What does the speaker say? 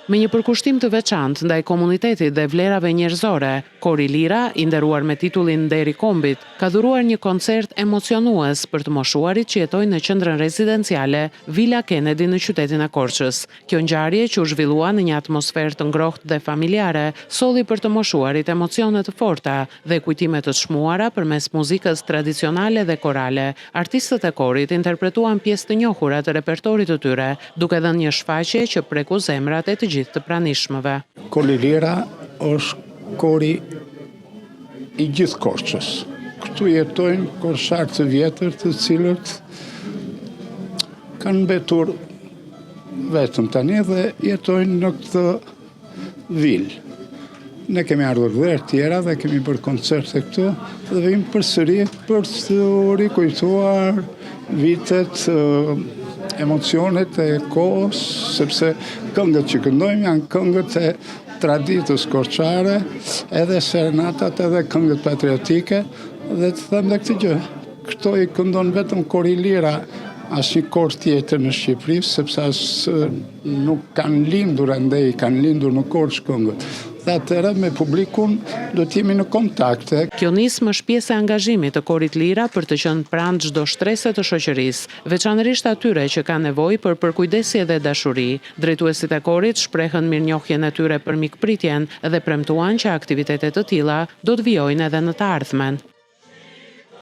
Me një përkushtim të veçantë ndaj komunitetit dhe vlerave njerëzore, Kori Lira, i nderuar me titullin Deri Kombit, ka dhuruar një koncert emocionues për të moshuarit që jetojnë në qendrën rezidenciale Villa Kennedy në qytetin e Korçës. Kjo ngjarje, që u zhvillua në një atmosferë të ngrohtë dhe familjare, solli për të moshuarit emocione të forta dhe kujtime të çmuara përmes muzikës tradicionale dhe korale. Artistët e korit interpretuan pjesë të njohura të repertorit të tyre, duke dhënë një shfaqje që preku zemrat e të gjithë të pranishmëve. Kori Lira është kori i gjithë Korçës. Këtu jetojnë korçarë të vjetër, të cilët kanë mbetur vetëm tani dhe jetojnë në këtë vilë. Ne kemi ardhur dhe tjera dhe kemi bërë koncerte këtu dhe vim përsëri për të rikujtuar vitet, emocionet e kohës, sepse këngët që këndojmë janë këngët e traditës korçare, edhe serenatat, edhe këngët patriotike, dhe të them dhe këtë gjë. Këto i këndon vetëm Kori Lira, asnjë kor tjetër në Shqipëri, sepse nuk kanë lindur andej, kanë lindur në Korçë këngët. Dhe atëherë me publikun do të jemi në kontakte. Kjo nismë është pjesë e angazhimit të Korit Lira për të qenë pranë çdo shtrese të shoqërisë, veçanërisht atyre që kanë nevojë për përkujdesje dhe dashuri. Drejtuesit e korit shprehën mirënjohjen e tyre për mikpritjen dhe premtuan që aktivitete të tilla do të vijojnë edhe në të ardhmen.